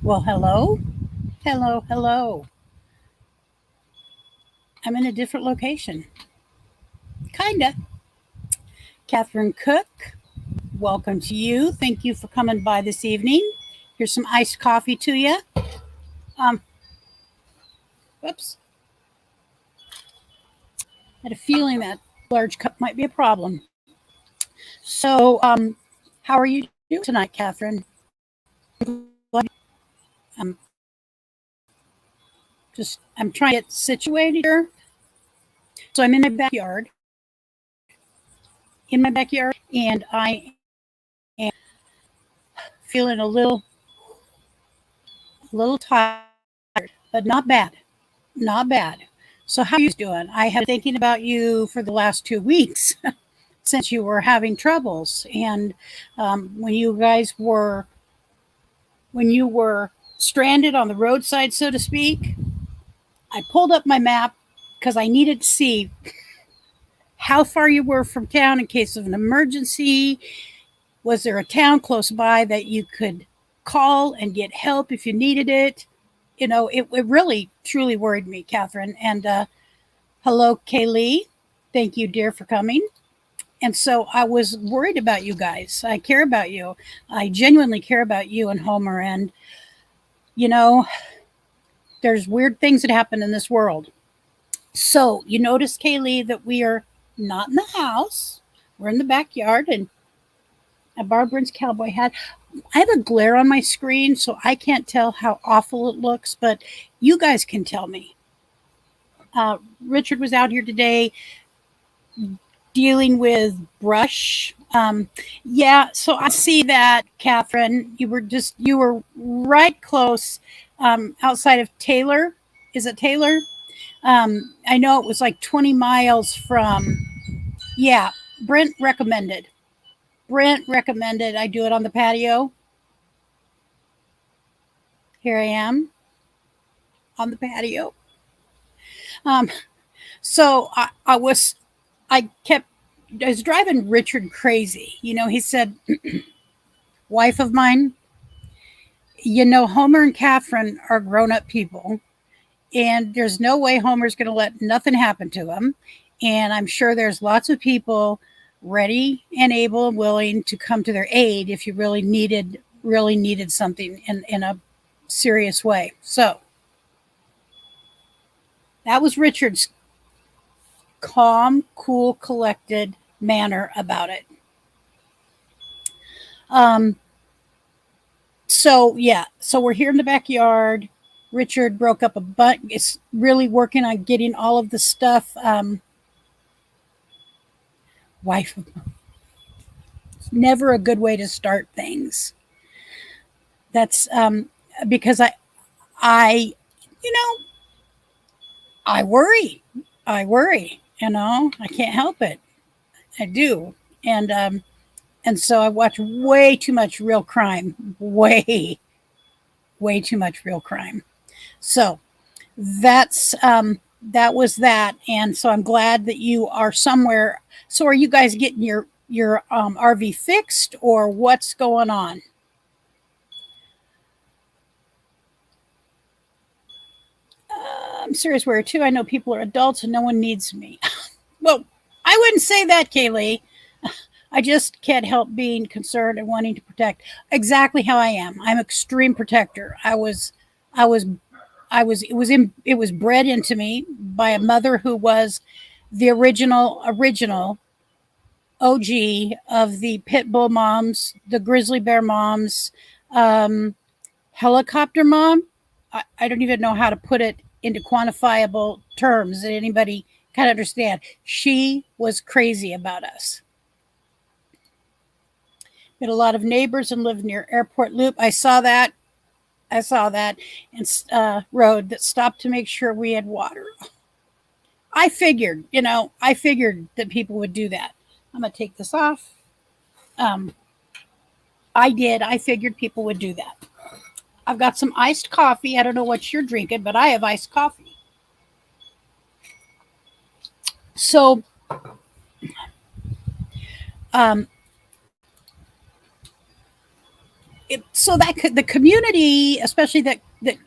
Well, hello, hello, hello. I'm in a different location. Kinda. Catherine Cook, welcome to you. Thank you for coming by this evening. Here's some iced coffee to you. Um, Whoops. Had a feeling that large cup might be a problem. So, how are you doing tonight, Catherine? I'm I'm trying to get situated here. So I'm in my backyard, and I am feeling a little tired, but not bad. Not bad. So how are you doing? I have been thinking about you for the last 2 weeks since you were having troubles, and when you were stranded on the roadside, so to speak. I pulled up my map because I needed to see how far you were from town in case of an emergency. Was there a town close by that you could call and get help if you needed it? It really truly worried me, Catherine. And hello, Kaylee. Thank you, dear, for coming. And so I was worried about you guys. I care about you. I genuinely care about you and Homer. And, you know, there's weird things that happen in this world. So you notice, Kaylee, that we are not in the house. We're in the backyard, and I borrowed Brent's cowboy hat. I have a glare on my screen, so I can't tell how awful it looks, but you guys can tell me. Richard was out here today dealing with brush. Yeah, so I see that, Catherine. You were right close, outside of Taylor. Is it Taylor? I know it was like 20 miles from. Yeah, Brent recommended. Brent recommended I do it on the patio. Here I am on the patio. Um, so I was driving Richard crazy. He said, wife of mine, Homer and Catherine are grown up people, and there's no way Homer's going to let nothing happen to him. And I'm sure there's lots of people ready and able and willing to come to their aid if you really needed something in a serious way. So that was Richard's calm, cool, collected manner about it. Um, so we're here in the backyard. Richard broke up a butt. Is really working on getting all of the stuff. Wife, never a good way to start things. That's because I, you know, I worry. I worry. I can't help it. I do, and so I watch way too much real crime. Way too much real crime. So that was that, and so I'm glad that you are somewhere. So are you guys getting your RV fixed, or what's going on? I'm serious. Where too? I know people are adults and no one needs me. Well, I wouldn't say that, Kaylee. I just can't help being concerned and wanting to protect. Exactly how I am. I'm extreme protector. I was it was bred into me by a mother who was the original OG of the pit bull moms, the grizzly bear moms, um, helicopter mom. I don't even know how to put it into quantifiable terms that anybody can understand. She was crazy about us. We had a lot of neighbors and lived near Airport Loop. I saw that and road that stopped to make sure we had water. I figured that people would do that. I'm gonna take this off. Um, I did. I figured people would do that. I've got some iced coffee. I don't know what you're drinking, but I have iced coffee. So, um, so that the community, especially that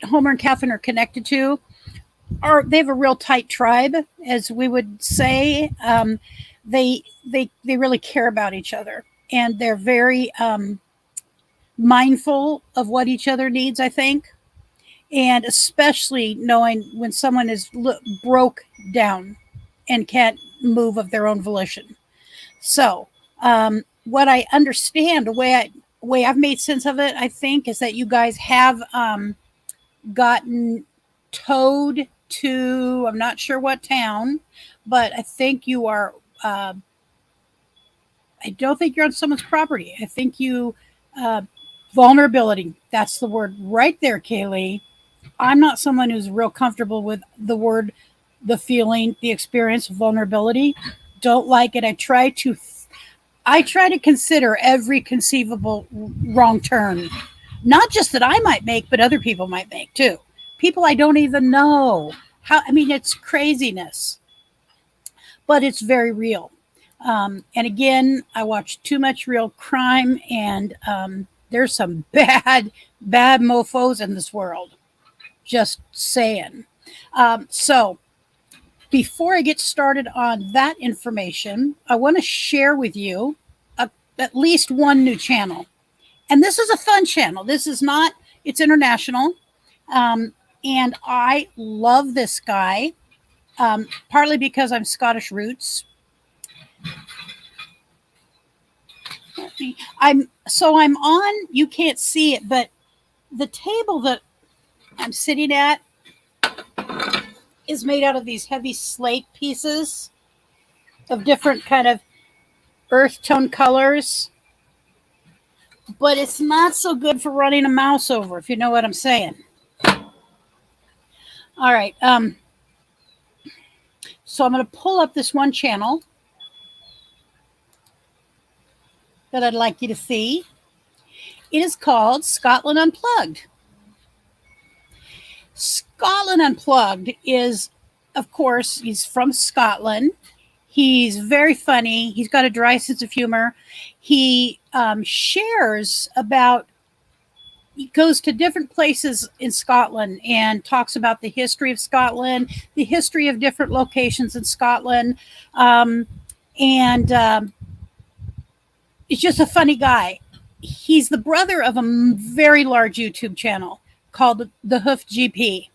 Homer and Catherine are connected to, they have a real tight tribe, as we would say. They really care about each other, and they're very mindful of what each other needs, I think, and especially knowing when someone is broke down and can't move of their own volition. So, what I understand, the way I've made sense of it, I think, is that you guys have gotten towed to, I'm not sure what town, but I think you are. I don't think you're on someone's property. I think you vulnerability. That's the word right there, Kaylee. I'm not someone who's real comfortable with the word, the feeling, the experience of vulnerability. Don't like it. I try to consider every conceivable wrong turn, not just that I might make, but other people might make too. People I don't even know. I mean, it's craziness, but it's very real. And again, I watch too much real crime, and there's some bad mofos in this world. Just saying. So, before I get started on that information, I want to share with you at least one new channel. And this is a fun channel. This is not, it's international. And I love this guy, partly because I'm Scottish roots. I'm on, you can't see it, but the table that I'm sitting at is made out of these heavy slate pieces of different kind of earth tone colors, but it's not so good for running a mouse over, if you know what I'm saying. All right. So I'm going to pull up this one channel that I'd like you to see. It is called Scotland Unplugged. Scotland Unplugged is, of course, he's from Scotland. He's very funny. He's got a dry sense of humor. He shares about, he goes to different places in Scotland and talks about the history of Scotland, the history of different locations in Scotland. And he's just a funny guy. He's the brother of a very large YouTube channel called The Hoof GP.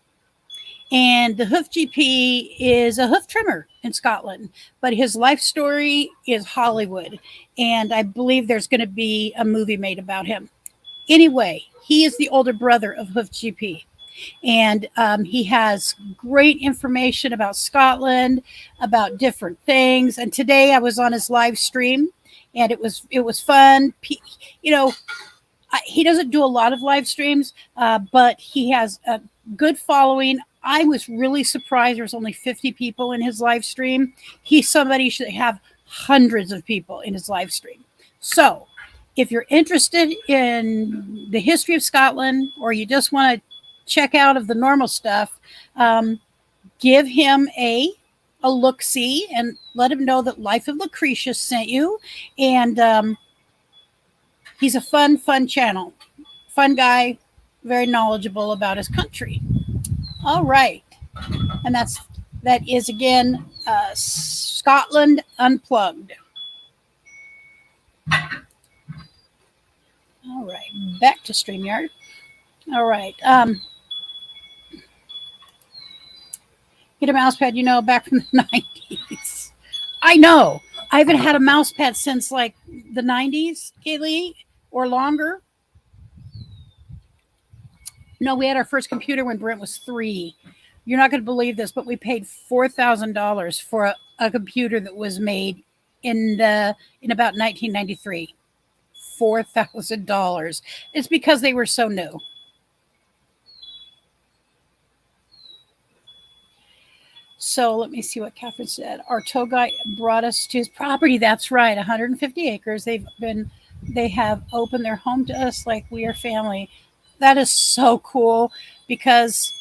And the Hoof GP is a hoof trimmer in Scotland, but his life story is Hollywood. And I believe there's going to be a movie made about him. Anyway, he is the older brother of Hoof GP. And he has great information about Scotland, about different things. And today I was on his live stream, and it was fun. You know, he doesn't do a lot of live streams, but he has a good following. I was really surprised there was only 50 people in his live stream. Somebody should have hundreds of people in his live stream. So if you're interested in the history of Scotland, or you just want to check out of the normal stuff, give him a look-see and let him know that Life of Lucretia sent you. And he's a fun channel. Fun guy, very knowledgeable about his country. All right. And that is again Scotland Unplugged. All right, back to StreamYard. All right. Get a mouse pad, back from the 90s. I know. I haven't had a mouse pad since like the 90s, Kaylee, or longer. No, we had our first computer when Brent was 3. You're not going to believe this, but we paid $4,000 for a computer that was made in about 1993. $4,000. It's because they were so new. So let me see what Catherine said. Our tow guy brought us to his property. That's right, 150 acres. They have opened their home to us like we are family. That is so cool, because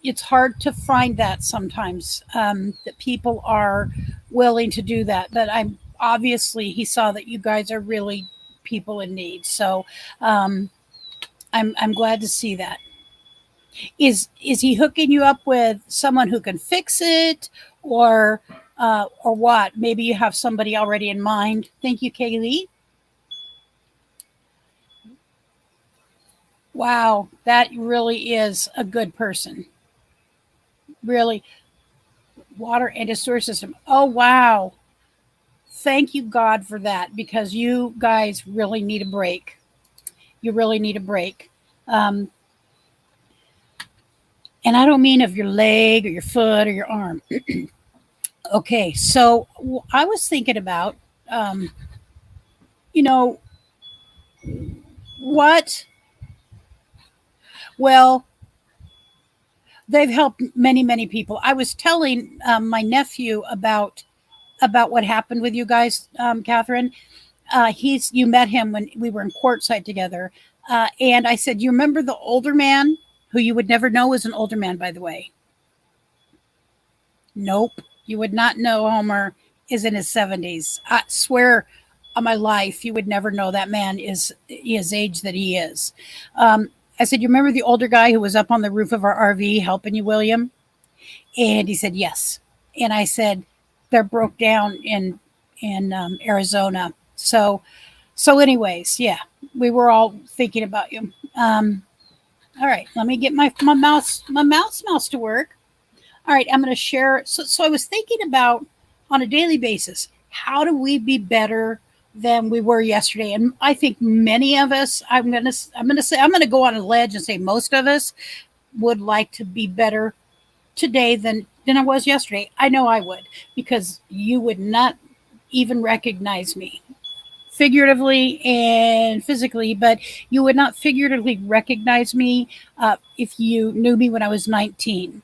it's hard to find that sometimes, that people are willing to do that. But obviously he saw that you guys are really people in need. So I'm glad to see that. Is he hooking you up with someone who can fix it, or what? Maybe you have somebody already in mind. Thank you, Kaylee. Wow, that really is a good person. Really, water and a sewer system. Oh wow, thank you God for that, because you guys really need a break. You really need a break. Um, and I don't mean of your leg or your foot or your arm. Okay, so I was thinking about, um, you know, what? Well, they've helped many, many people. I was telling my nephew about what happened with you guys, Catherine. You met him when we were in courtside together, and I said, "You remember the older man who you would never know was an older man, by the way?" Nope, you would not know. Homer is in his 70s. I swear on my life, you would never know that man is his age that he is. I said, "You remember the older guy who was up on the roof of our RV helping you, William?" And he said, "Yes." And I said, "They're broke down in Arizona." So, anyways, yeah, we were all thinking about you. All right, let me get my mouse to work. All right, I'm going to share. So I was thinking about, on a daily basis, how do we be better than we were yesterday? And I think many of us, I'm going to go on a ledge and say most of us would like to be better today than I was yesterday. I know I would, because you would not even recognize me figuratively and physically, but you would not figuratively recognize me if you knew me when I was 19.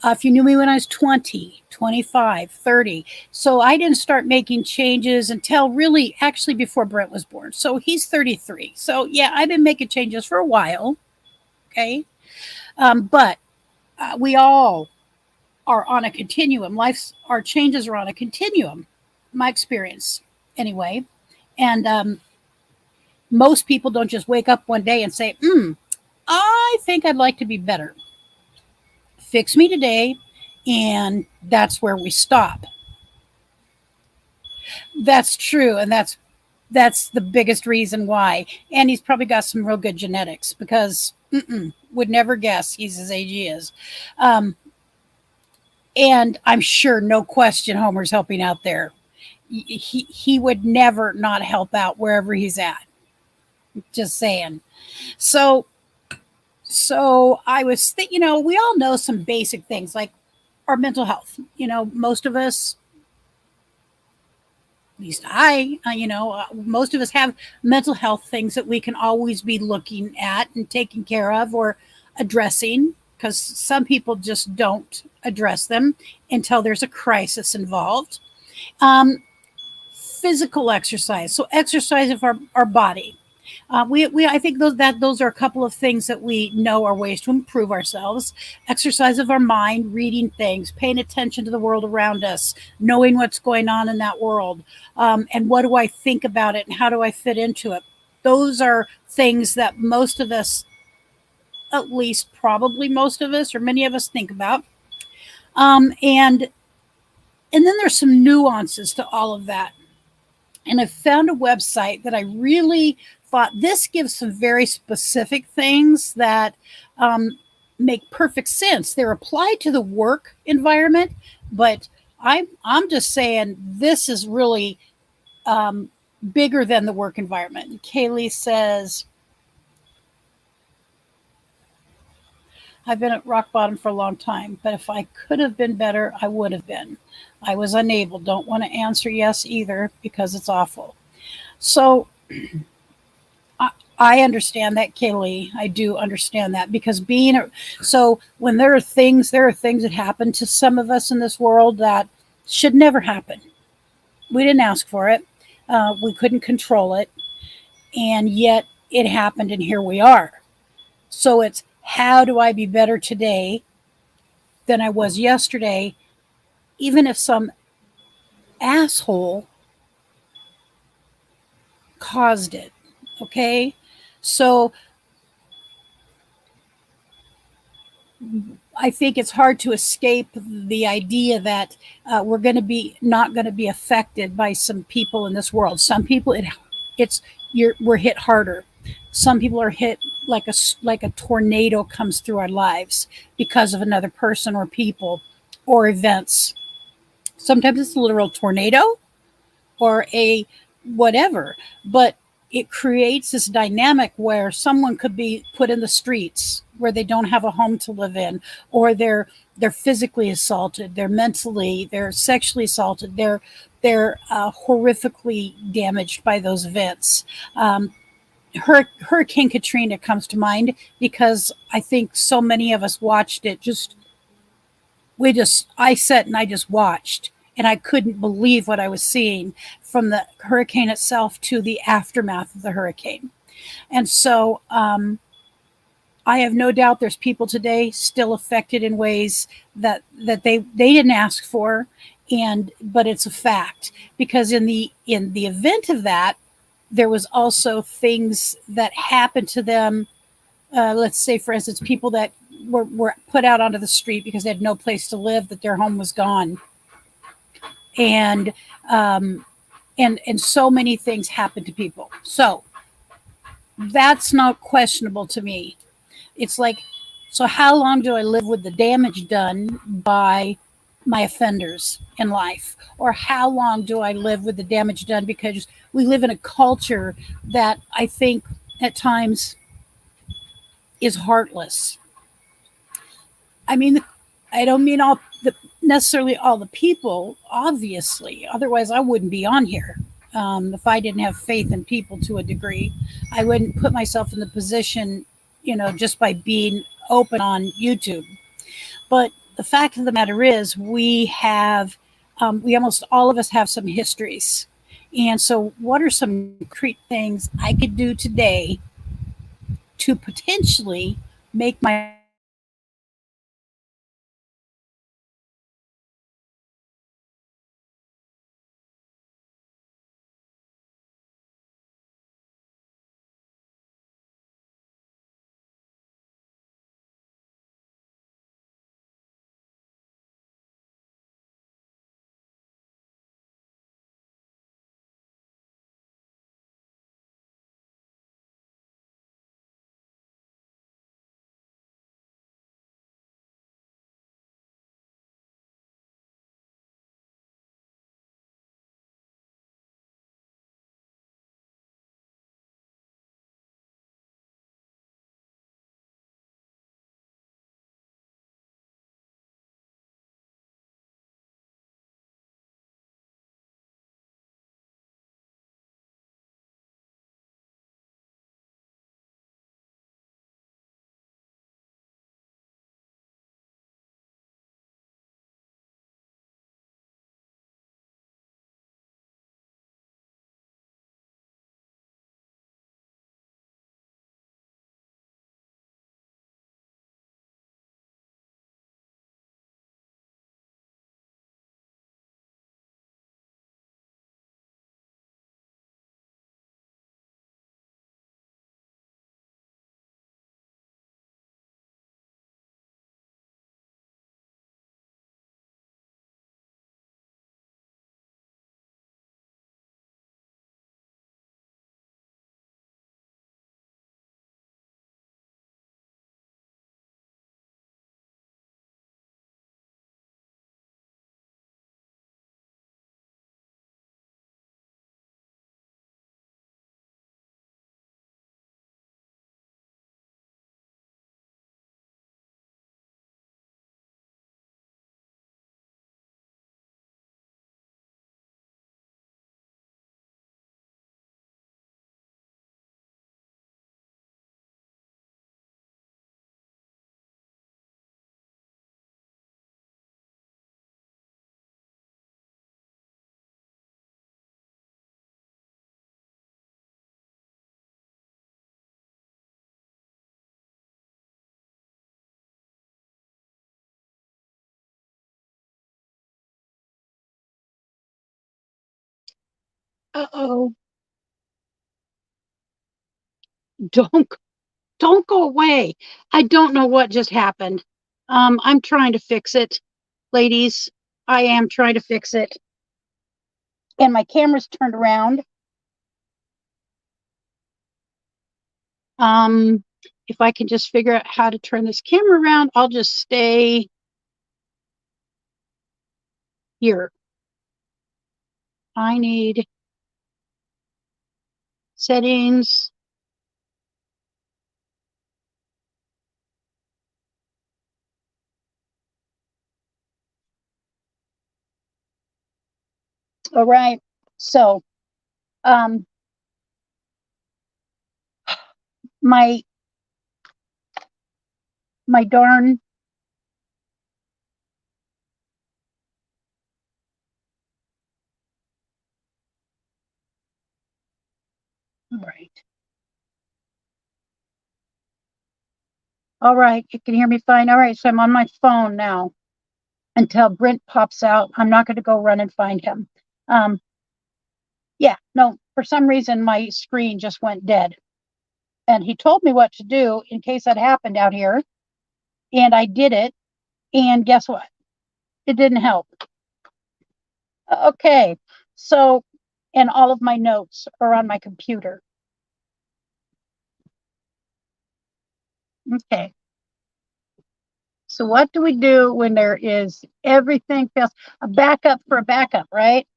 If you knew me when I was 20, 25, 30. So I didn't start making changes until really actually before Brent was born. So he's 33. So yeah, I've been making changes for a while. Okay. But we all are on a continuum. Our changes are on a continuum, my experience anyway. And most people don't just wake up one day and say, I think I'd like to be better. Fix me today. And that's where we stop. That's true. And that's the biggest reason why. And he's probably got some real good genetics, because would never guess he's as age he is. Um, and I'm sure, no question, Homer's helping out there. He would never not help out wherever he's at. Just saying. So I was thinking, we all know some basic things like our mental health. Most of us, at least most of us have mental health things that we can always be looking at and taking care of or addressing, because some people just don't address them until there's a crisis involved. Um, Physical exercise, so exercise of our body. I think those are a couple of things that we know are ways to improve ourselves. Exercise of our mind, reading things, paying attention to the world around us, knowing what's going on in that world, and what do I think about it and how do I fit into it. Those are things that most of us, at least probably most of us or many of us, think about. And then there's some nuances to all of that. And I found a website that I really thought, this gives some very specific things that um, make perfect sense. They're applied to the work environment, but I'm just saying this is really um, bigger than the work environment. Kaylee says, "I've been at rock bottom for a long time, but if I could have been better, I would have been. I was unable. Don't want to answer yes either, because it's awful." So I understand that, Kaylee. I do understand that, because so when there are things that happen to some of us in this world that should never happen. We didn't ask for it. We couldn't control it, and yet it happened, and here we are. So it's, how do I be better today than I was yesterday, even if some asshole caused it? Okay, so I think it's hard to escape the idea that we're going to be not going to be affected by some people in this world. Some people, it's we're hit harder. Some people are hit like a tornado comes through our lives because of another person or people or events. Sometimes it's a literal tornado or a whatever, but it creates this dynamic where someone could be put in the streets where they don't have a home to live in, or they're physically assaulted, they're sexually assaulted, they're horrifically damaged by those events. Hurricane Katrina comes to mind because I think so many of us watched it. I sat and I just watched, and I couldn't believe what I was seeing, from the hurricane itself to the aftermath of the hurricane. And so I have no doubt there's people today still affected in ways that they didn't ask for, and but it's a fact, because in the event of that, there was also things that happened to them. Let's say, for instance, people that were put out onto the street because they had no place to live, that their home was gone, and um, and so many things happen to people. So that's not questionable to me. It's like, so how long do I live with the damage done by my offenders in life? Or how long do I live with the damage done because we live in a culture that I think at times is heartless? I mean, I don't mean necessarily all the people, obviously. Otherwise, I wouldn't be on here. If I didn't have faith in people to a degree, I wouldn't put myself in the position, just by being open on YouTube. But the fact of the matter is, we almost all of us have some histories. And so, what are some concrete things I could do today to potentially make my Uh-oh, don't don't go away. I don't know what just happened. I'm trying to fix it, ladies. I am trying to fix it. And my camera's turned around. If I can just figure out how to turn this camera around, I'll just stay here. I need settings. All right. So, my darn right. All right, you can hear me fine. All right, so I'm on my phone now until Brent pops out. I'm not going to go run and find him. Yeah, no, for some reason my screen just went dead. And he told me what to do in case that happened out here. And I did it. And guess what? It didn't help. Okay, so, and all of my notes are on my computer. Okay. So what do we do when there is everything fails? A backup for a backup, right?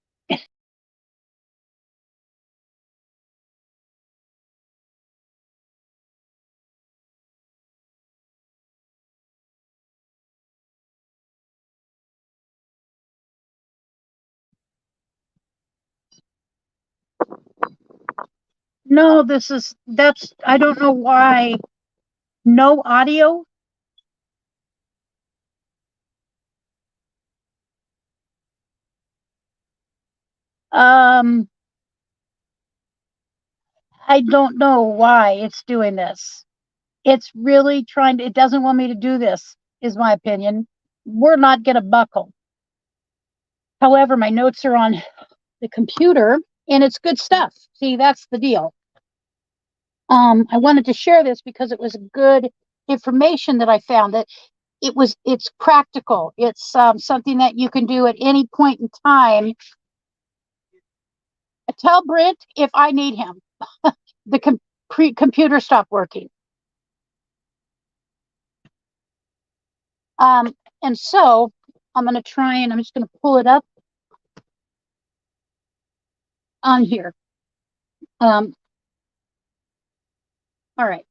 No, I don't know why. No audio. I don't know why it's doing this. It's really trying to, it doesn't want me to do this, is my opinion. We're not going to buckle. However, my notes are on the computer and it's good stuff. See, that's the deal. I wanted to share this because it was good information that I found, that it's practical. It's something that you can do at any point in time. Tell Brent if I need him. The computer stopped working. And so I'm going to try, and I'm just going to pull it up on here. All right.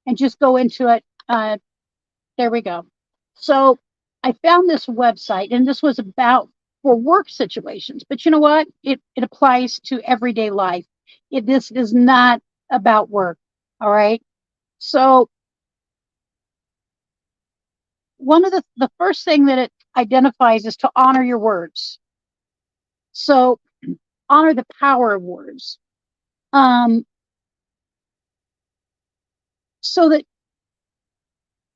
And just go into it. There we go. So I found this website, and this was about for work situations. But you know what? It applies to everyday life. This is not about work. All right. So one of the first thing that it identifies is to honor your words. So honor the power of words. So that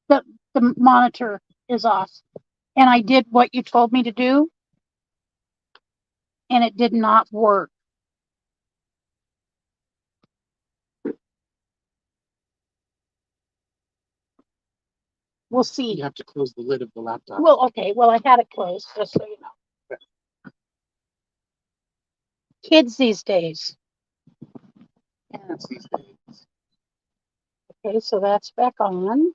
the monitor is off. And I did what you told me to do, and it did not work. We'll see. You have to close the lid of the laptop. Well, okay. Well, I had it closed, just so you know. Okay. Kids these days. Yes, these days. Okay, so that's back on.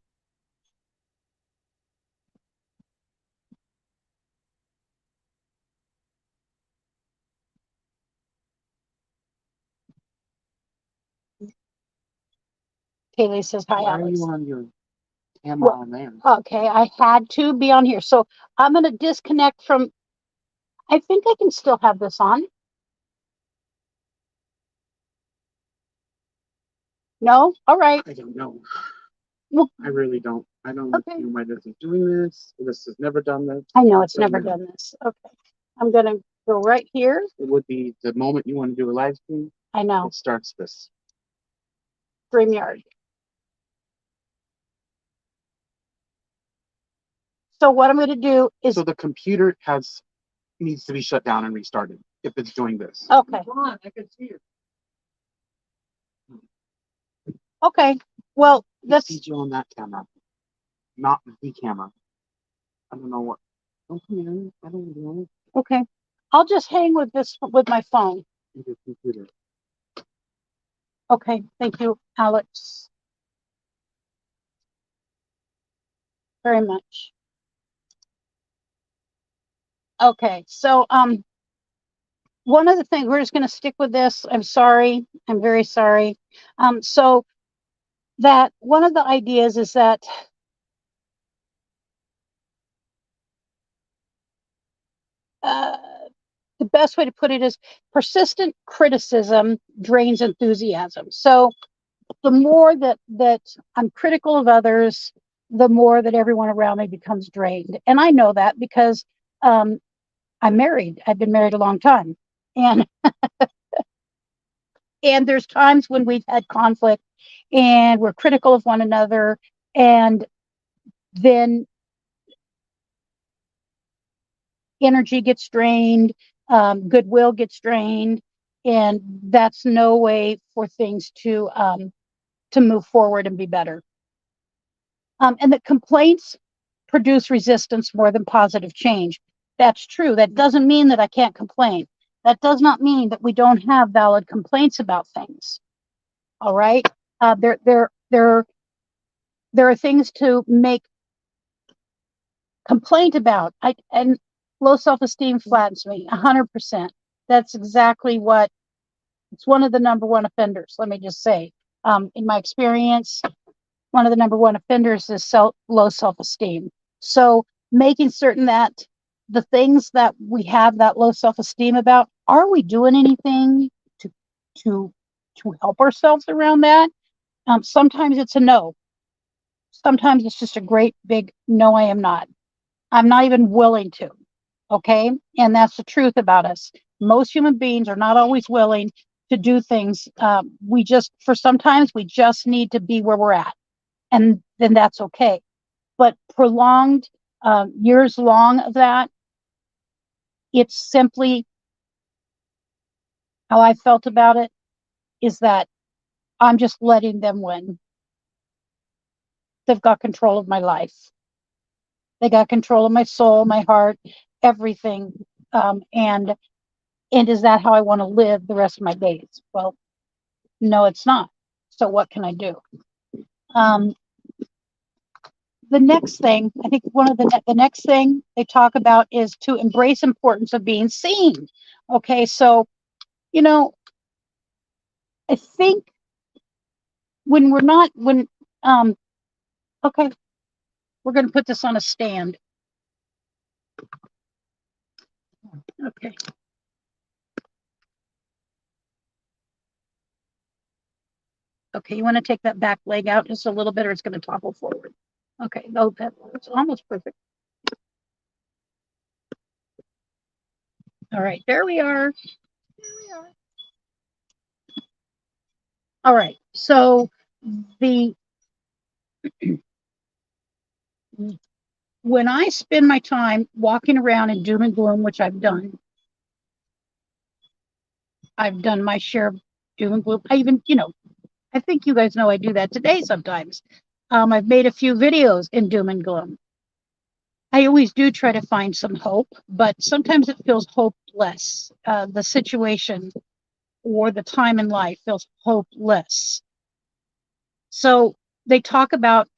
Kaylee says hi. Why Alex. are you on your camera on there? Okay, I had to be on here. So I'm going to disconnect from, I think I can still have this on. No? All right. I don't know. Well, I really don't. I don't know why this is doing this. This has never done this. I know it's never done this. Okay. I'm going to go right here. It would be the moment you want to do a live stream. I know. It starts this. StreamYard. So what I'm going to do is. So the computer needs to be shut down and restarted if it's doing this. Okay. Come on, I can see you. Okay. Well, I see you on that camera. not the camera. I don't know what. Don't come in. I don't know. Okay. I'll just hang with this with my phone. Your computer. Okay. Thank you, Alex, very much. Okay. So, one of the things, we're just going to stick with this. I'm sorry. I'm very sorry. So that one of the ideas is that the best way to put it is persistent criticism drains enthusiasm. So the more that I'm critical of others, the more that everyone around me becomes drained. And I know that because I'm married. I've been married a long time. And there's times when we've had conflict and we're critical of one another, and then energy gets drained, goodwill gets drained, and that's no way for things to move forward and be better. And that complaints produce resistance more than positive change. That's true. That doesn't mean that I can't complain. That does not mean that we don't have valid complaints about things. All right. There are things to make complaint about. And low self-esteem flattens me 100%. That's exactly what, it's one of the number one offenders. Let me just say, in my experience, one of the number one offenders is low self-esteem. So making certain that the things that we have that low self-esteem about, are we doing anything to to help ourselves around that? Sometimes it's a no. Sometimes it's just a great big no, I am not. I'm not even willing to. Okay. And that's the truth about us. Most human beings are not always willing to do things. For sometimes we just need to be where we're at. And then that's okay. But prolonged, years long of that, it's simply how I felt about it is that I'm just letting them win. They've got control of my life. They got control of my soul, my heart, everything. And is that how I want to live the rest of my days? Well, no, it's not. So what can I do? The next thing, I think one of the next thing they talk about is to embrace importance of being seen. Okay, so I think when we're not when okay, we're going to put this on a stand. Okay. Okay, you want to take that back leg out just a little bit, or it's going to topple forward. Okay, no, that's almost perfect. All right, there we are. All right, so when I spend my time walking around in doom and gloom, which I've done my share of doom and gloom. I think you guys know I do that today sometimes. I've made a few videos in doom and gloom. I always do try to find some hope, but sometimes it feels hopeless. The situation or the time in life feels hopeless. So they talk about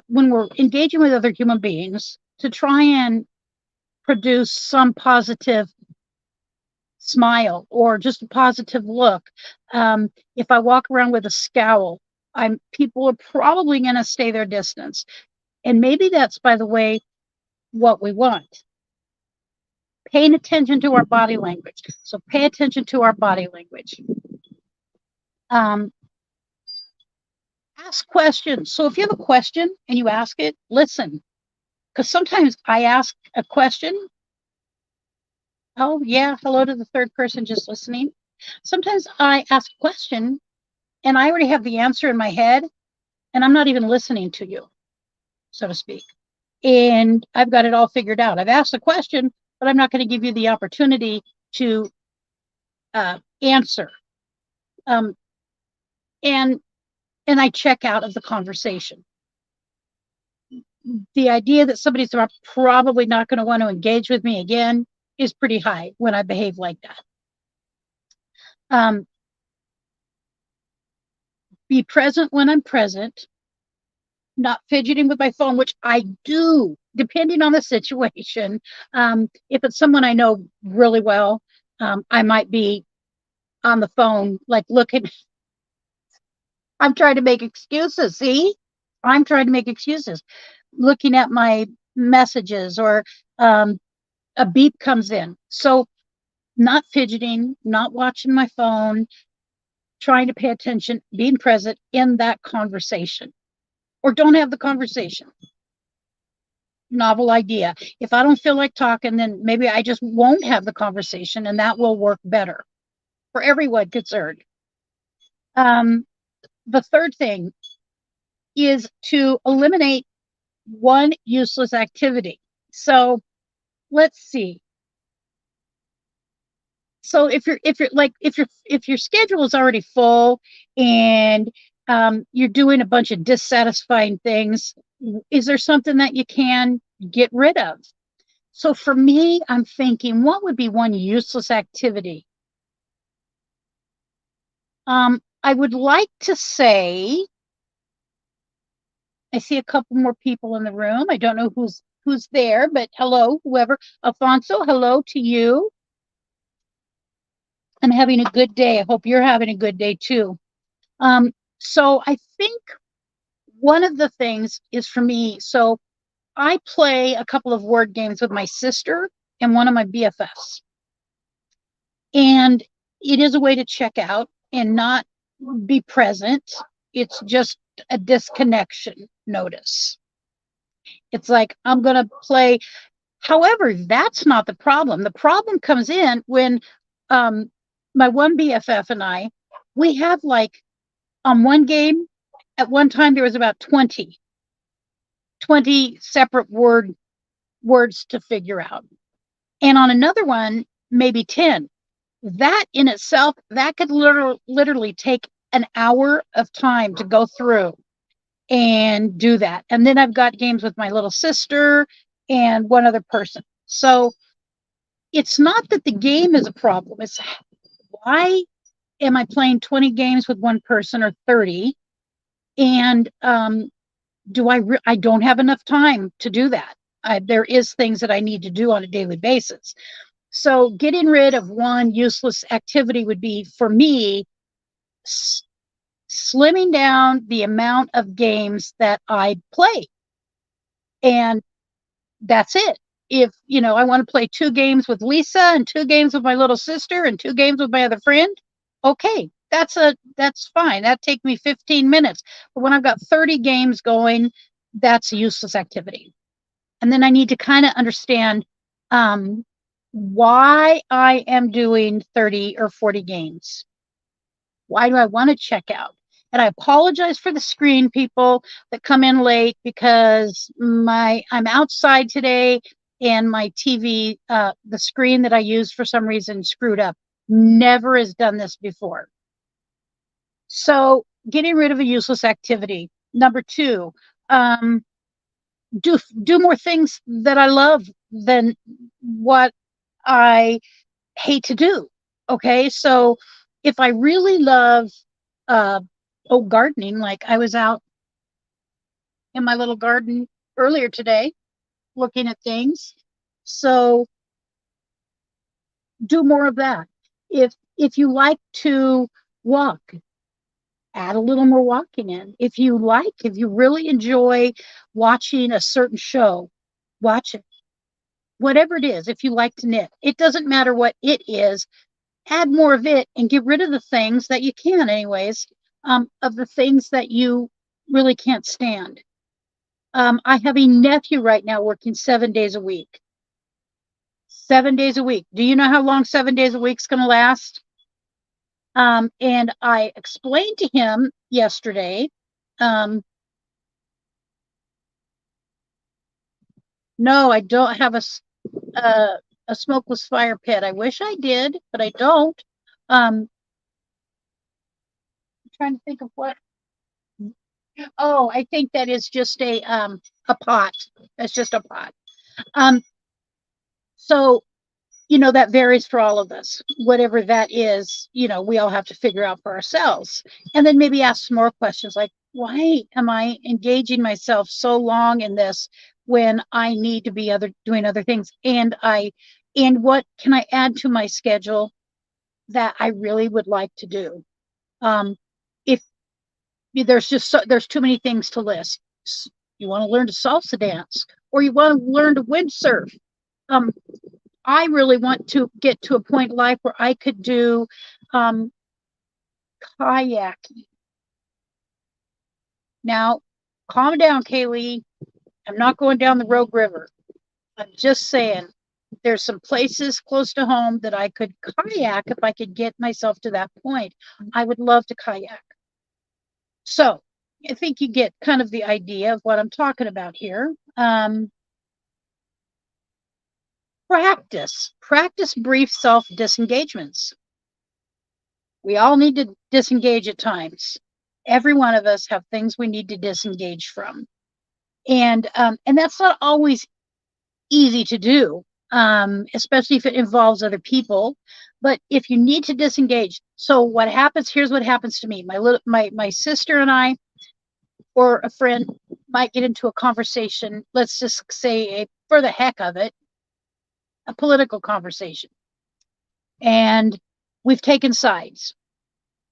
when we're engaging with other human beings, to try and produce some positive smile or just a positive look. If I walk around with a scowl, people are probably going to stay their distance. And maybe that's, by the way, what we want. Paying attention to our body language. So pay attention to our body language. Ask questions. So if you have a question and you ask it, listen. Because sometimes I ask a question. Oh, yeah. Hello to the third person just listening. Sometimes I ask a question and I already have the answer in my head and I'm not even listening to you, so to speak. And I've got it all figured out. I've asked a question, but I'm not going to give you the opportunity to answer. And I check out of the conversation. the idea that somebody's probably not going to want to engage with me again is pretty high when I behave like that. Be present when I'm present, not fidgeting with my phone, which I do, depending on the situation. If it's someone I know really well, I might be on the phone, like looking. I'm trying to make excuses. See, I'm trying to make excuses, looking at my messages, or a beep comes in. So, not fidgeting, not watching my phone, trying to pay attention, being present in that conversation, or don't have the conversation. Novel idea. If I don't feel like talking, then maybe I just won't have the conversation, and that will work better for everyone concerned. The third thing is to eliminate one useless activity. So let's see. So if your schedule is already full and you're doing a bunch of dissatisfying things, is there something that you can get rid of? So for me, I'm thinking, what would be one useless activity? I would like to say, I see a couple more people in the room. I don't know who's there, but hello, whoever. Alfonso, hello to you. I'm having a good day. I hope you're having a good day too. So I think one of the things is for me, so I play a couple of word games with my sister and one of my BFFs. And it is a way to check out and not be present. It's just a disconnection notice. It's like, I'm going to play. However, that's not the problem. The problem comes in when my one BFF and I, we have like on one game, at one time there was about 20 separate words to figure out. And on another one, maybe 10. That in itself, that could literally take an hour of time to go through and do that. And then I've got games with my little sister and one other person. So it's not that the game is a problem. It's why am I playing 20 games with one person or 30? And I don't have enough time to do that. There is things that I need to do on a daily basis. So getting rid of one useless activity would be, for me, slimming down the amount of games that I play. And that's it. If, I want to play 2 games with Lisa and 2 games with my little sister and 2 games with my other friend, okay, that's fine. That take me 15 minutes. But when I've got 30 games going, that's a useless activity. And then I need to kind of understand why I am doing 30 or 40 games. Why do I want to check out? And I apologize for the screen people that come in late, because I'm outside today and my TV, the screen that I used for some reason screwed up. Never has done this before. So getting rid of a useless activity. Number 2, do more things that I love than what I hate to do. Okay, so if I really love gardening, like I was out in my little garden earlier today looking at things, so do more of that. If you like to walk, add a little more walking in. If you really enjoy watching a certain show, watch it. Whatever it is, if you like to knit, it doesn't matter what it is, add more of it and get rid of the things that you can, anyways, of the things that you really can't stand. I have a nephew right now working 7 days a week. 7 days a week. Do you know how long 7 days a week is going to last? And I explained to him yesterday, no, I don't have a smokeless fire pit. I wish I did, but I don't. I'm trying to think of what. Oh, I think that is just a pot. That's just a pot. Um, so that varies for all of us. Whatever that is, we all have to figure out for ourselves. And then maybe ask some more questions like, why am I engaging myself so long in this when I need to be doing other things? And what can I add to my schedule that I really would like to do? If there's too many things to list. You want to learn to salsa dance, or you want to learn to windsurf. Um, I really want to get to a point in life where I could do kayaking. Now, calm down, Kaylee. I'm not going down the Rogue River. I'm just saying there's some places close to home that I could kayak if I could get myself to that point. I would love to kayak. So I think you get kind of the idea of what I'm talking about here. Practice brief self disengagements. We all need to disengage at times. Every one of us have things we need to disengage from, and that's not always easy to do, especially if it involves other people. But if you need to disengage, so what happens? Here's what happens to me. My sister and I, or a friend, might get into a conversation. Let's just say, for the heck of it, a political conversation, and we've taken sides.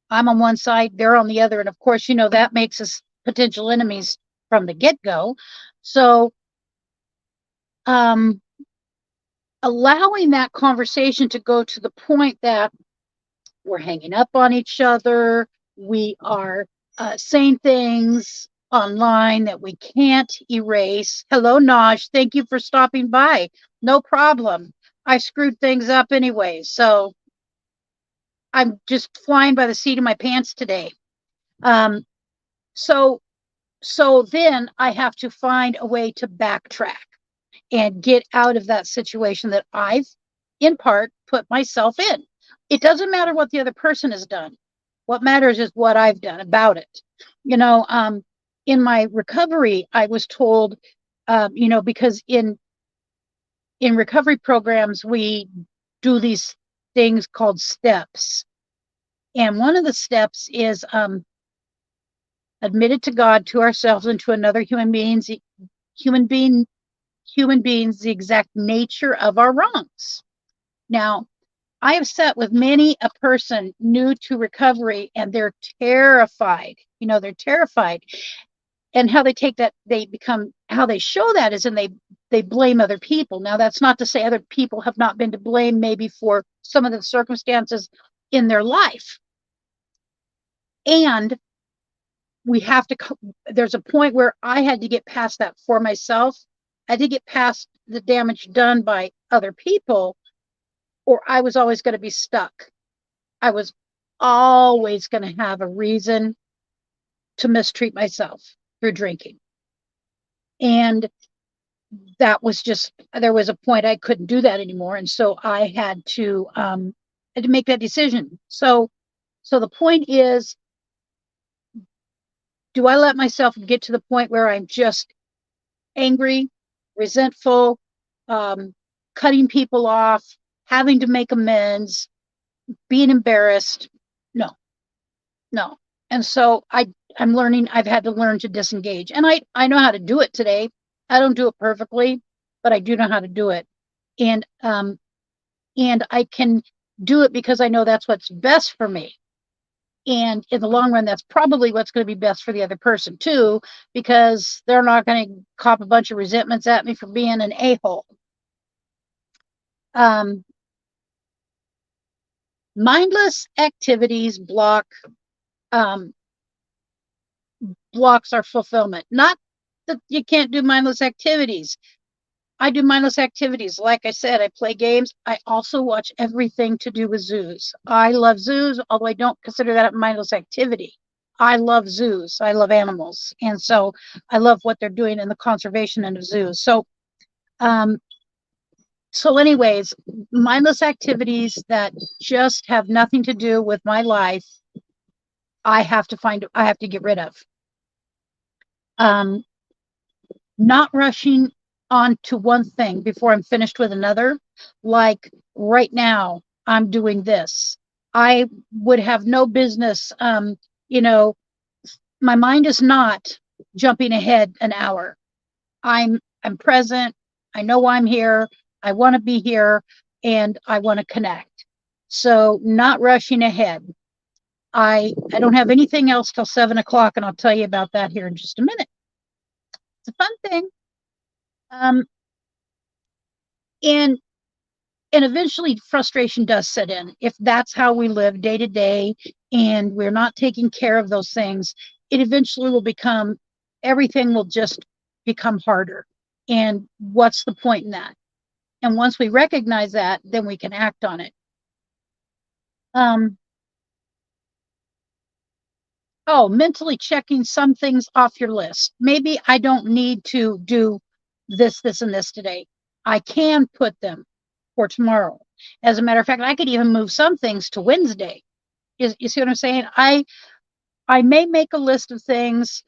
I'm on one side, they're on the other. And of course, that makes us potential enemies from the get-go. So allowing that conversation to go to the point that we're hanging up on each other, we are saying things online that we can't erase. Hello, Naj. Thank you for stopping by. No problem. I screwed things up anyway, so I'm just flying by the seat of my pants today. So then I have to find a way to backtrack and get out of that situation that I've, in part, put myself in. It doesn't matter what the other person has done. What matters is what I've done about it. In my recovery, I was told, because in recovery programs, we do these things called steps. And one of the steps is admitted to God, to ourselves, and to another human beings the exact nature of our wrongs. Now, I have sat with many a person new to recovery, and they're terrified. They're terrified. And how they take that, how they show that is, and they blame other people. Now, that's not to say other people have not been to blame, maybe for some of the circumstances in their life. And there's a point where I had to get past that for myself. I had to get past the damage done by other people, or I was always going to be stuck. I was always going to have a reason to mistreat myself through drinking. And that was there was a point I couldn't do that anymore. And so I had to make that decision. So the point is, do I let myself get to the point where I'm just angry, resentful, cutting people off, having to make amends, being embarrassed? No. And so I'm learning. I've had to learn to disengage, and I know how to do it today. I don't do it perfectly, but I do know how to do it, and I can do it because I know that's what's best for me. And in the long run, that's probably what's going to be best for the other person too, because they're not going to cop a bunch of resentments at me for being an a-hole. Mindless activities blocks our fulfillment. Not that you can't do mindless activities. I do mindless activities. Like I said, I play games. I also watch everything to do with zoos. I love zoos, although I don't consider that a mindless activity. I love zoos. I love animals. And so I love what they're doing in the conservation end of zoos. So anyways, mindless activities that just have nothing to do with my life, I have to get rid of. Not rushing on to one thing before I'm finished with another. Like right now, I'm doing this. I would have no business, you know, my mind is not jumping ahead an hour. I'm present. I know I'm here. I want to be here and I want to connect. So not rushing ahead. I don't have anything else till 7 o'clock, and I'll tell you about that here in just a minute. It's a fun thing. Um, and and eventually frustration does set in if that's how we live day to day and we're not taking care of those things. It eventually will become, everything will just become harder, and what's the point in that? And once we recognize that, then we can act on it. Oh, mentally checking some things off your list. Maybe I don't need to do this and this today. I can put them for tomorrow. As a matter of fact, I could even move some things to Wednesday. You see what I'm saying? I may make a list of things,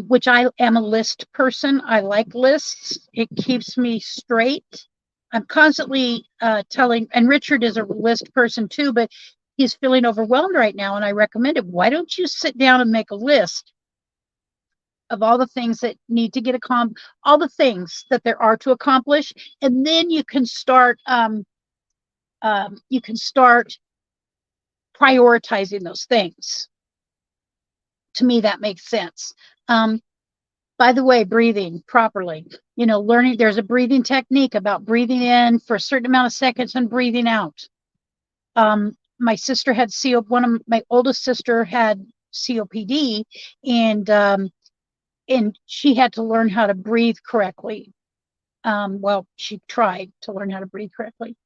which I am a list person. I like lists. It keeps me straight. I'm constantly telling, and Richard is a list person too, but he's feeling overwhelmed right now. And I recommended, why don't you sit down and make a list of all the things that need to get accomplished, all the things that there are to accomplish, and then you can start prioritizing those things. To me, that makes sense. By the way, breathing properly, learning, there's a breathing technique about breathing in for a certain amount of seconds and breathing out. My sister had one of my oldest sister had COPD, and she had to learn how to breathe correctly. Well, she tried to learn how to breathe correctly,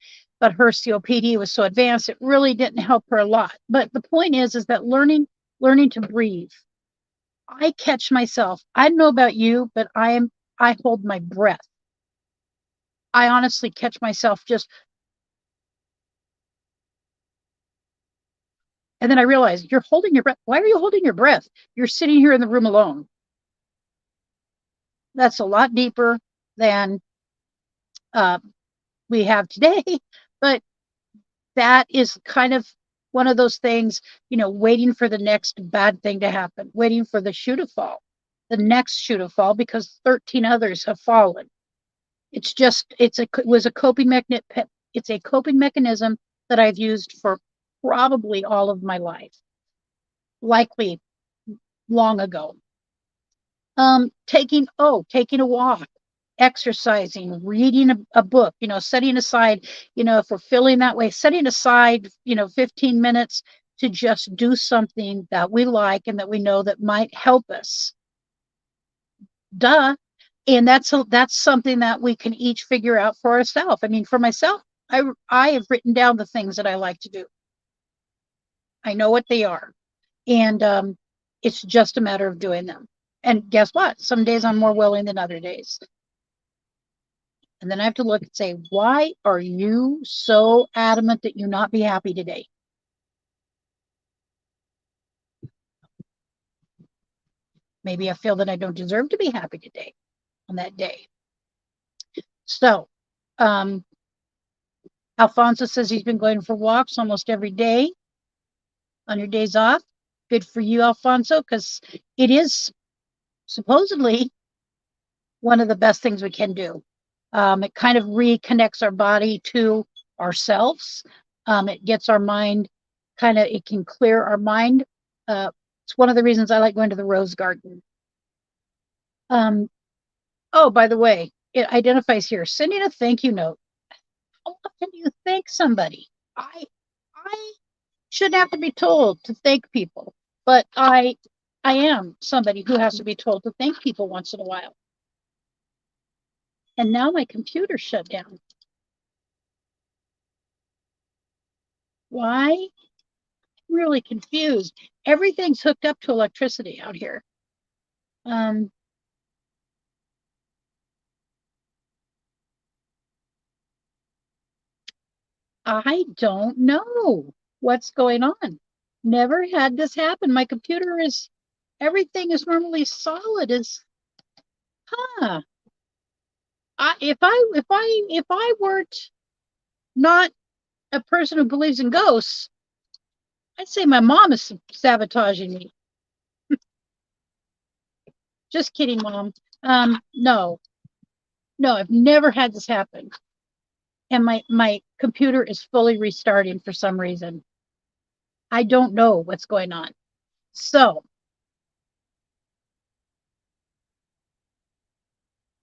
but her COPD was so advanced, it really didn't help her a lot. But the point is that learning to breathe. I catch myself. I don't know about you, but I hold my breath. I honestly catch myself just, and then I realize, you're holding your breath. Why are you holding your breath? You're sitting here in the room alone. That's a lot deeper than we have today, but that is kind of one of those things, waiting for the next bad thing to happen, waiting for the shoe to fall, the next shoe to fall, because 13 others have fallen. It's a coping mechanism that I've used for probably all of my life, likely long ago. Taking a walk, exercising, reading a book, setting aside, if we're feeling that way, setting aside, 15 minutes to just do something that we like and that we know that might help us. Duh. And that's something that we can each figure out for ourselves. I mean, for myself, I have written down the things that I like to do. I know what they are. And it's just a matter of doing them. And guess what? Some days I'm more willing than other days. And then I have to look and say, why are you so adamant that you not be happy today? Maybe I feel that I don't deserve to be happy today on that day. So, Alfonso says he's been going for walks almost every day on your days off. Good for you, Alfonso, because it is supposedly one of the best things we can do. It kind of reconnects our body to ourselves. It gets our mind it can clear our mind. It's one of the reasons I like going to the Rose Garden. Oh, by the way, it identifies here, sending a thank you note. How often do you thank somebody? I shouldn't have to be told to thank people, but I am somebody who has to be told to thank people once in a while. And now my computer shut down. Why? I'm really confused. Everything's hooked up to electricity out here. I don't know what's going on. Never had this happen. My computer is everything is normally solid. Is huh? If I weren't not a person who believes in ghosts, I'd say my mom is sabotaging me. Just kidding, Mom. No, I've never had this happen. And my computer is fully restarting for some reason. I don't know what's going on. So,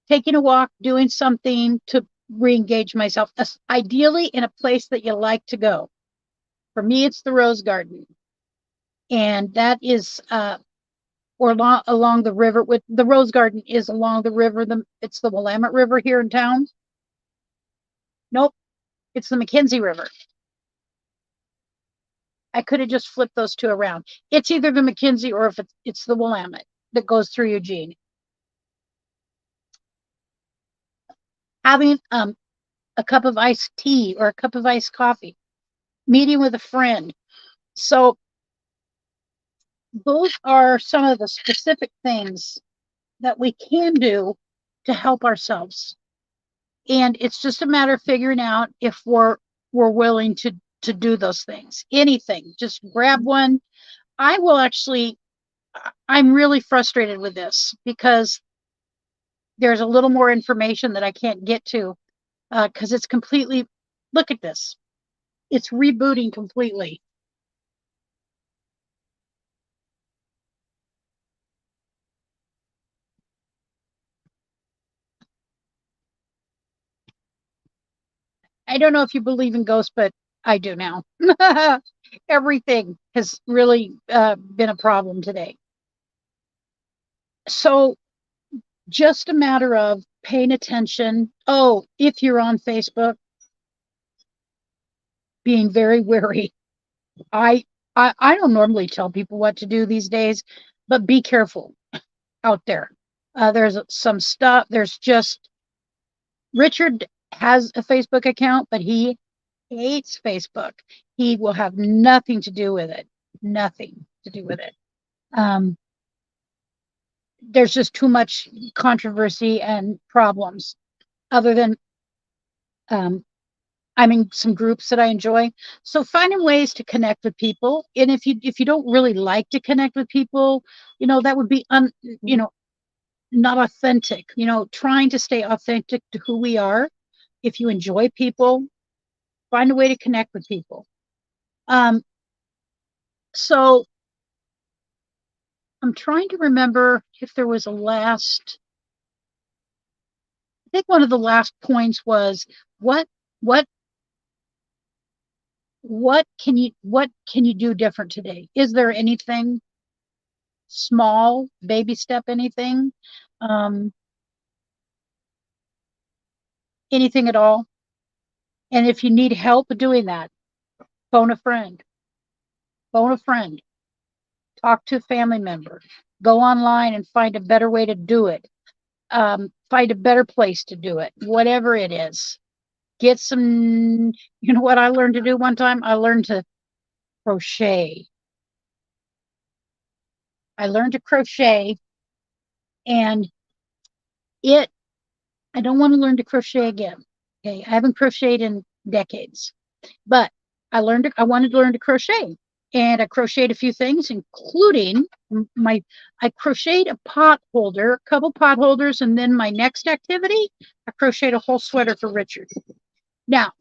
taking a walk, doing something to re-engage myself, ideally in a place that you like to go. For me, it's the Rose Garden. And that is or along the river. With the Rose Garden is along the river. It's the Willamette River here in town. Nope, it's the McKenzie River. I could have just flipped those two around. It's either the McKenzie or if it's the Willamette that goes through Eugene. Having a cup of iced tea or a cup of iced coffee, meeting with a friend. So those are some of the specific things that we can do to help ourselves. And it's just a matter of figuring out if we're willing to do those things. Anything, just grab one. I'm really frustrated with this because there's a little more information that I can't get to because it's completely, look at this. It's rebooting completely. I don't know if you believe in ghosts, but I do now. Everything has really been a problem today. So just a matter of paying attention. Oh, if you're on Facebook, being very wary. I don't normally tell people what to do these days, but be careful out there. There's some stuff. There's just Richard has a Facebook account, but he hates Facebook. He will have nothing to do with it. Nothing to do with it. There's just too much controversy and problems. Other than I'm in some groups that I enjoy. So finding ways to connect with people. And if you don't really like to connect with people, that would be not authentic. Trying to stay authentic to who we are. If you enjoy people, find a way to connect with people. So I'm trying to remember if there was I think one of the last points was what can you do different today? Is there anything small, baby step, anything at all? And if you need help doing that, phone a friend, talk to a family member, go online and find a better way to do it, find a better place to do it, whatever it is. Get some, what I learned to do one time? I learned to crochet. And I don't want to learn to crochet again. Okay. I haven't crocheted in decades, but I wanted to learn to crochet, and I crocheted a few things, including I crocheted a pot holder, a couple pot holders. And then my next activity, I crocheted a whole sweater for Richard. Now,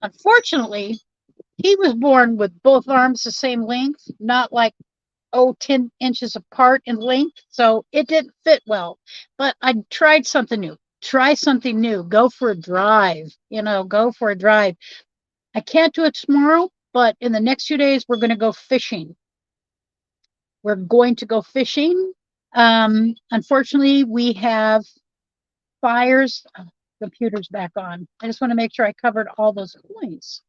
unfortunately, he was born with both arms the same length, not like 10 inches apart in length. So it didn't fit well, but I tried something new. Try something new. Go for a drive. I can't do it tomorrow, but in the next few days, we're going to go fishing. Unfortunately, we have fires. Oh, computer's back on. I just want to make sure I covered all those points.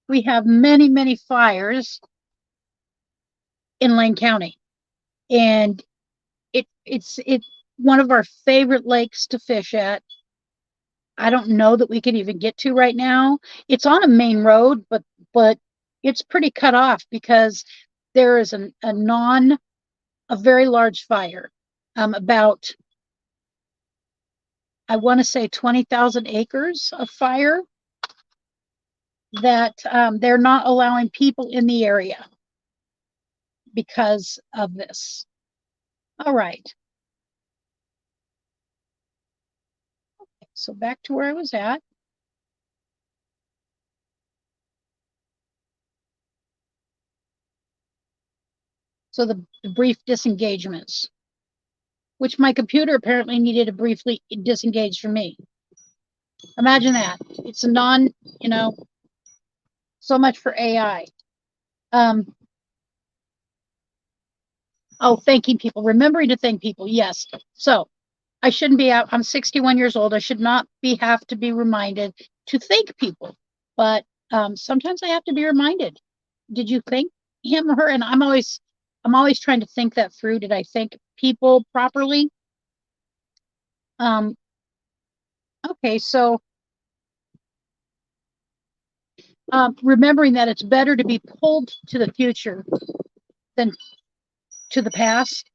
We have many, many fires in Lane County, and it's one of our favorite lakes to fish at. I don't know that we can even get to right now. It's on a main road, but it's pretty cut off because there is a very large fire, about, I want to say 20,000 acres of fire that they're not allowing people in the area because of this. All right. So back to where I was at. So the brief disengagements, which my computer apparently needed to briefly disengage from me. Imagine that. It's a non, so much for AI. Oh, thanking people, remembering to thank people. Yes. So I shouldn't be out. I'm 61 years old. I should not have to be reminded to thank people. But sometimes I have to be reminded. Did you thank him or her? And I'm always trying to think that through. Did I thank people properly? Okay, so remembering that it's better to be pulled to the future than to the past.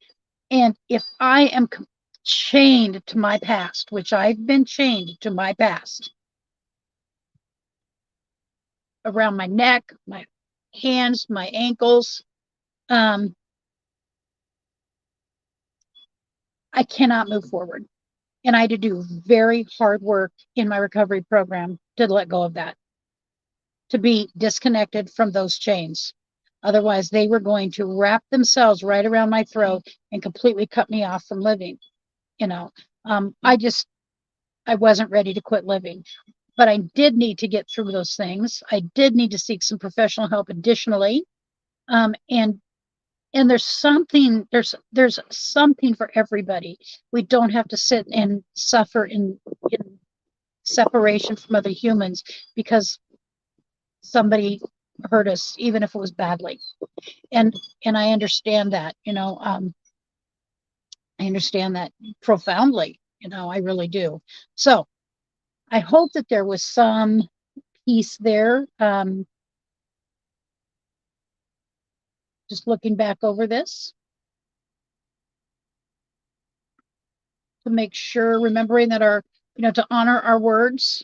And if I am chained to my past, which I've been chained to my past, around my neck, my hands, my ankles, I cannot move forward. And I had to do very hard work in my recovery program to let go of that, to be disconnected from those chains. Otherwise, they were going to wrap themselves right around my throat and completely cut me off from living. I wasn't ready to quit living, but I did need to get through those things. I did need to seek some professional help additionally. And there's something for everybody. We don't have to sit and suffer in separation from other humans because somebody hurt us, even if it was badly. And I understand that, I understand that profoundly, I really do. So I hope that there was some peace there. Just looking back over this to make sure, remembering that to honor our words,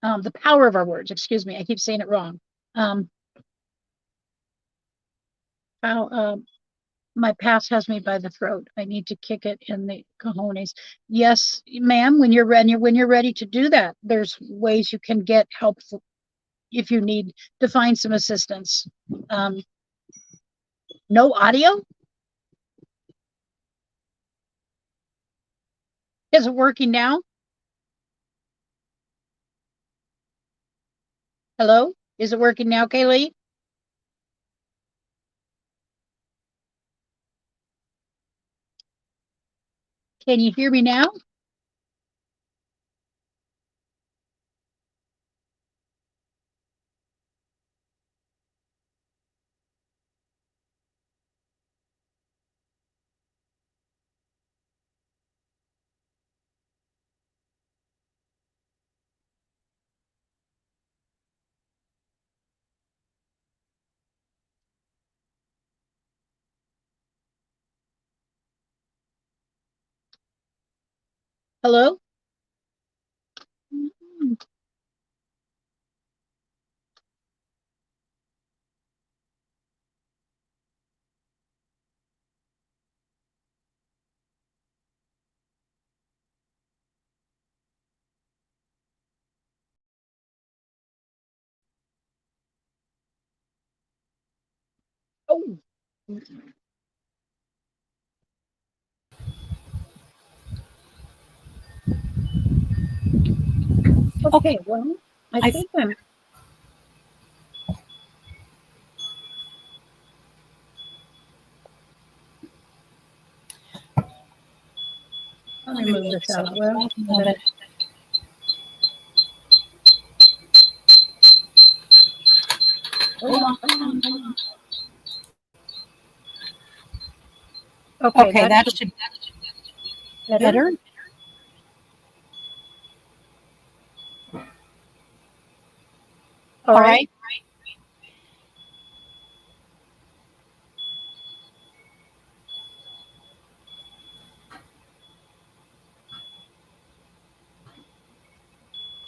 the power of our words, excuse me, I keep saying it wrong. My past has me by the throat. I need to kick it in the cojones. Yes, ma'am, when you're ready to do that, there's ways you can get help if you need to find some assistance. No audio? Is it working now? Hello? Is it working now, Kaylee? Can you hear me now? Hello? Oh. Okay, well, I think I'm. Let me move this out. Well, Okay, that should be better. All right.